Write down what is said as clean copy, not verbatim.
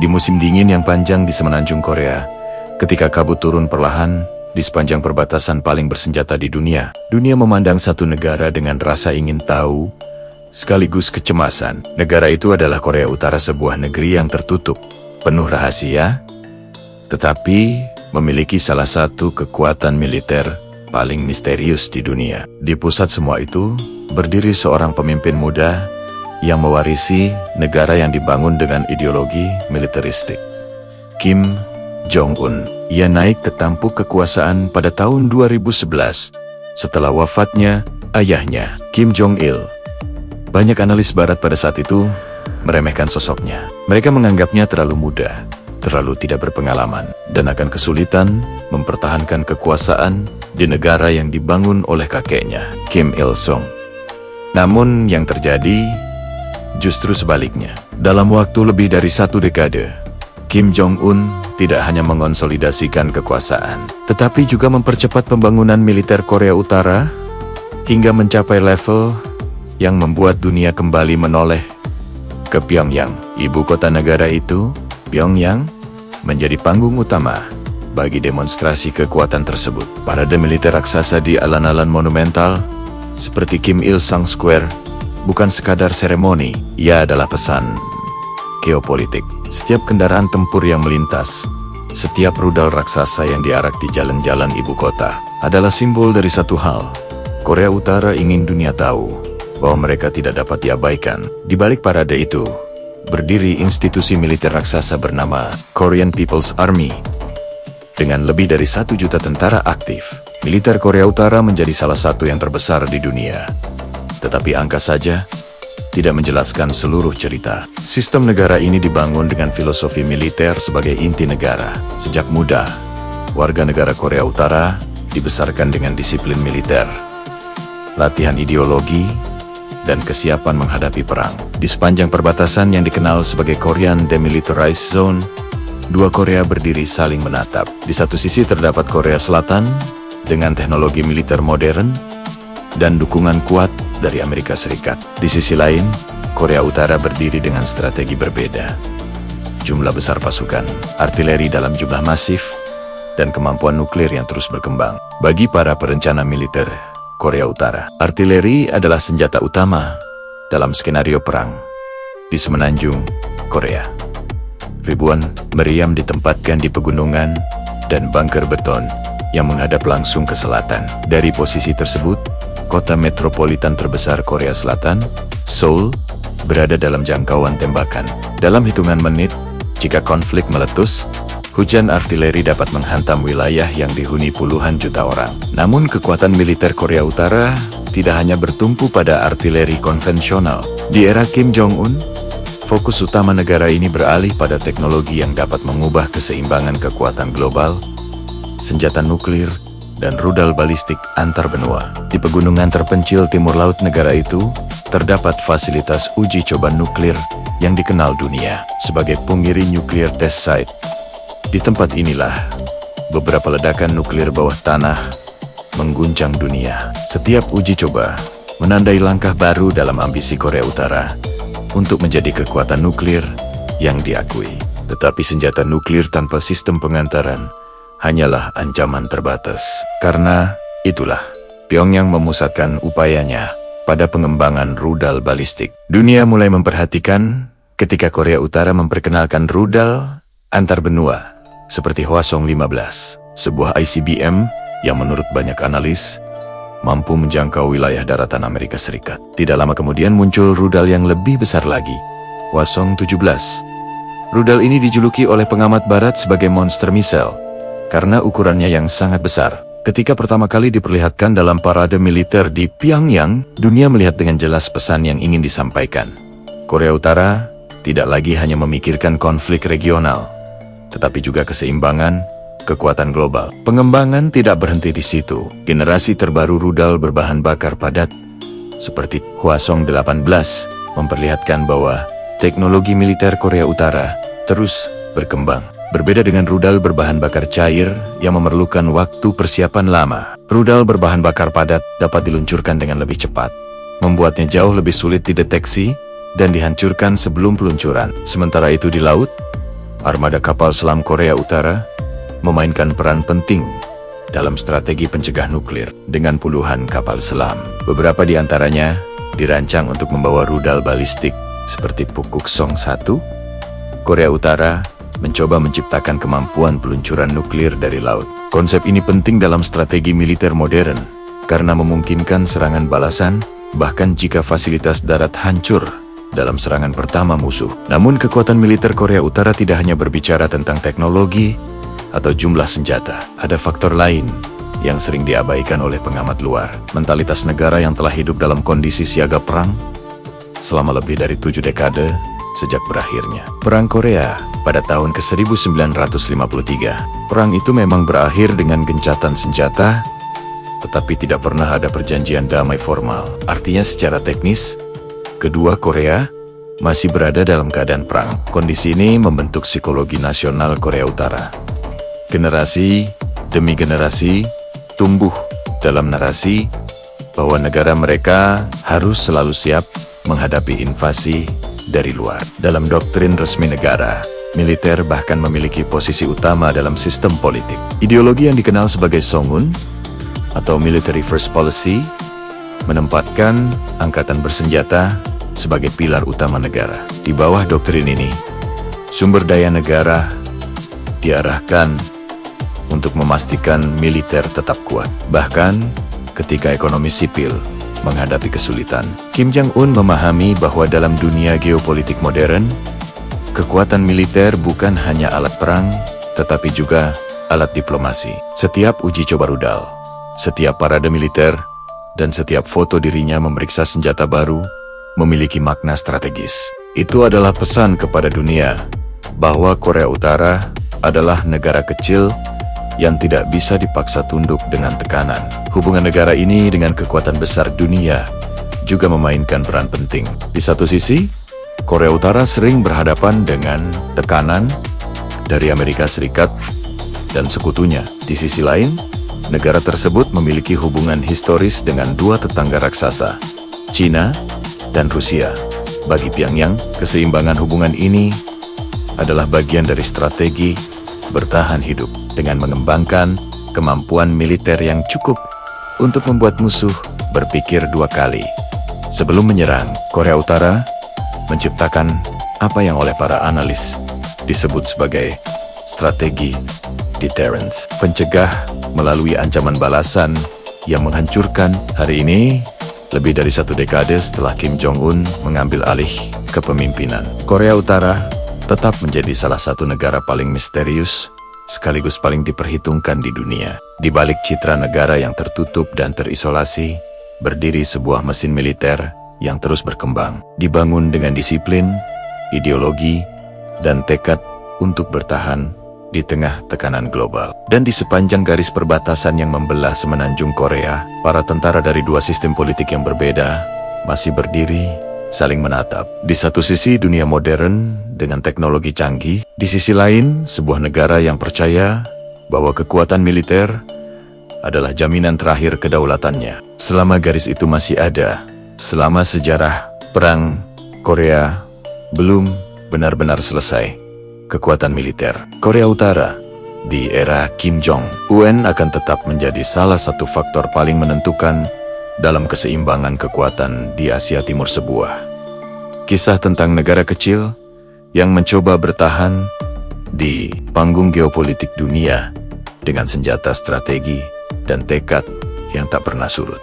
Di musim dingin yang panjang di semenanjung Korea, ketika kabut turun perlahan di sepanjang perbatasan paling bersenjata di dunia, dunia memandang satu negara dengan rasa ingin tahu, sekaligus kecemasan. Negara itu adalah Korea Utara, sebuah negeri yang tertutup, penuh rahasia, tetapi memiliki salah satu kekuatan militer paling misterius di dunia. Di pusat semua itu, berdiri seorang pemimpin muda yang mewarisi negara yang dibangun dengan ideologi militeristik. Kim Jong-un. Ia naik ke tampuk kekuasaan pada tahun 2011 setelah wafatnya ayahnya, Kim Jong-il. Banyak analis barat pada saat itu meremehkan sosoknya. Mereka menganggapnya terlalu muda, terlalu tidak berpengalaman, dan akan kesulitan mempertahankan kekuasaan di negara yang dibangun oleh kakeknya, Kim Il-sung. Namun yang terjadi justru sebaliknya. Dalam waktu lebih dari 1 dekade, Kim Jong-un tidak hanya mengonsolidasikan kekuasaan, tetapi juga mempercepat pembangunan militer Korea Utara hingga mencapai level yang membuat dunia kembali menoleh ke Pyongyang. Ibu kota negara itu, Pyongyang, menjadi panggung utama bagi demonstrasi kekuatan tersebut. Parade militer raksasa di alun-alun monumental seperti Kim Il-sung Square bukan sekadar seremoni, ia adalah pesan geopolitik. Setiap kendaraan tempur yang melintas, setiap rudal raksasa yang diarak di jalan-jalan ibu kota adalah simbol dari satu hal. Korea Utara ingin dunia tahu bahwa mereka tidak dapat diabaikan. Di balik parade itu, berdiri institusi militer raksasa bernama Korean People's Army. Dengan lebih dari 1 juta tentara aktif, militer Korea Utara menjadi salah satu yang terbesar di dunia. Tetapi angka saja tidak menjelaskan seluruh cerita. Sistem negara ini dibangun dengan filosofi militer sebagai inti negara. Sejak muda, warga negara Korea Utara dibesarkan dengan disiplin militer, latihan ideologi, dan kesiapan menghadapi perang. Di sepanjang perbatasan yang dikenal sebagai Korean Demilitarized Zone, dua Korea berdiri saling menatap. Di satu sisi terdapat Korea Selatan dengan teknologi militer modern dan dukungan kuat dari Amerika Serikat. Di sisi lain, Korea Utara berdiri dengan strategi berbeda. Jumlah besar pasukan, artileri dalam jumlah masif, dan kemampuan nuklir yang terus berkembang. Bagi para perencana militer Korea Utara, artileri adalah senjata utama dalam skenario perang di semenanjung Korea. Ribuan meriam ditempatkan di pegunungan dan bunker beton yang menghadap langsung ke selatan. Dari posisi tersebut, kota metropolitan terbesar Korea Selatan, Seoul, berada dalam jangkauan tembakan. Dalam hitungan menit, jika konflik meletus, hujan artileri dapat menghantam wilayah yang dihuni puluhan juta orang. Namun kekuatan militer Korea Utara tidak hanya bertumpu pada artileri konvensional. Di era Kim Jong-un, fokus utama negara ini beralih pada teknologi yang dapat mengubah keseimbangan kekuatan global, senjata nuklir, dan rudal balistik antar benua. Di pegunungan terpencil timur laut negara itu, terdapat fasilitas uji coba nuklir yang dikenal dunia sebagai Punggiri Nuclear Test Site. Di tempat inilah, beberapa ledakan nuklir bawah tanah mengguncang dunia. Setiap uji coba menandai langkah baru dalam ambisi Korea Utara untuk menjadi kekuatan nuklir yang diakui. Tetapi senjata nuklir tanpa sistem pengantaran hanyalah ancaman terbatas. Karena itulah, Pyongyang memusatkan upayanya pada pengembangan rudal balistik. Dunia mulai memperhatikan ketika Korea Utara memperkenalkan rudal antar benua seperti Hwasong-15, sebuah ICBM yang menurut banyak analis mampu menjangkau wilayah daratan Amerika Serikat. Tidak lama kemudian muncul rudal yang lebih besar lagi, Hwasong-17. Rudal ini dijuluki oleh pengamat barat sebagai monster missile karena ukurannya yang sangat besar. Ketika pertama kali diperlihatkan dalam parade militer di Pyongyang, dunia melihat dengan jelas pesan yang ingin disampaikan. Korea Utara tidak lagi hanya memikirkan konflik regional, tetapi juga keseimbangan kekuatan global. Pengembangan tidak berhenti di situ. Generasi terbaru rudal berbahan bakar padat seperti Hwasong-18 memperlihatkan bahwa teknologi militer Korea Utara terus berkembang. Berbeda dengan rudal berbahan bakar cair yang memerlukan waktu persiapan lama, rudal berbahan bakar padat dapat diluncurkan dengan lebih cepat, membuatnya jauh lebih sulit dideteksi dan dihancurkan sebelum peluncuran. Sementara itu di laut, Armada kapal selam Korea Utara memainkan peran penting dalam strategi pencegah nuklir dengan puluhan kapal selam. Beberapa di antaranya dirancang untuk membawa rudal balistik seperti Pukguksong 1. Korea Utara mencoba menciptakan kemampuan peluncuran nuklir dari laut. Konsep ini penting dalam strategi militer modern karena memungkinkan serangan balasan bahkan jika fasilitas darat hancur dalam serangan pertama musuh. Namun kekuatan militer Korea Utara tidak hanya berbicara tentang teknologi atau jumlah senjata. Ada faktor lain yang sering diabaikan oleh pengamat luar. Mentalitas negara yang telah hidup dalam kondisi siaga perang selama lebih dari 7 dekade sejak berakhirnya Perang Korea pada tahun ke-1953. Perang itu memang berakhir dengan gencatan senjata, tetapi tidak pernah ada perjanjian damai formal. Artinya secara teknis, kedua Korea masih berada dalam keadaan perang. Kondisi ini membentuk psikologi nasional Korea Utara. Generasi demi generasi tumbuh dalam narasi bahwa negara mereka harus selalu siap menghadapi invasi dari luar. Dalam doktrin resmi negara, militer bahkan memiliki posisi utama dalam sistem politik. Ideologi yang dikenal sebagai Songun atau Military First Policy menempatkan angkatan bersenjata sebagai pilar utama negara. Di bawah doktrin ini, sumber daya negara diarahkan untuk memastikan militer tetap kuat. Bahkan ketika ekonomi sipil menghadapi kesulitan, Kim Jong-un memahami bahwa dalam dunia geopolitik modern, kekuatan militer bukan hanya alat perang, tetapi juga alat diplomasi. Setiap uji coba rudal, setiap parade militer, dan setiap foto dirinya memeriksa senjata baru memiliki makna strategis. Itu adalah pesan kepada dunia bahwa Korea Utara adalah negara kecil yang tidak bisa dipaksa tunduk dengan tekanan. Hubungan negara ini dengan kekuatan besar dunia juga memainkan peran penting. Di satu sisi, Korea Utara sering berhadapan dengan tekanan dari Amerika Serikat dan sekutunya. Di sisi lain, negara tersebut memiliki hubungan historis dengan dua tetangga raksasa, China dan Rusia. Bagi Pyongyang, keseimbangan hubungan ini adalah bagian dari strategi bertahan hidup dengan mengembangkan kemampuan militer yang cukup untuk membuat musuh berpikir dua kali sebelum menyerang. Korea Utara menciptakan apa yang oleh para analis disebut sebagai strategi deterrence, pencegah melalui ancaman balasan yang menghancurkan. Hari ini, lebih dari 1 dekade setelah Kim Jong-un mengambil alih kepemimpinan, Korea Utara tetap menjadi salah satu negara paling misterius sekaligus paling diperhitungkan di dunia. Di balik citra negara yang tertutup dan terisolasi, berdiri sebuah mesin militer yang terus berkembang, dibangun dengan disiplin, ideologi, dan tekad untuk bertahan di tengah tekanan global. Dan di sepanjang garis perbatasan yang membelah semenanjung Korea, para tentara dari dua sistem politik yang berbeda masih berdiri, saling menatap. Di satu sisi dunia modern dengan teknologi canggih, di sisi lain sebuah negara yang percaya bahwa kekuatan militer adalah jaminan terakhir kedaulatannya. Selama garis itu masih ada, selama sejarah perang Korea belum benar-benar selesai, kekuatan militer Korea Utara di era Kim Jong-un akan tetap menjadi salah satu faktor paling menentukan dalam keseimbangan kekuatan di Asia Timur. Sebuah kisah tentang negara kecil yang mencoba bertahan di panggung geopolitik dunia dengan senjata strategi dan tekad yang tak pernah surut.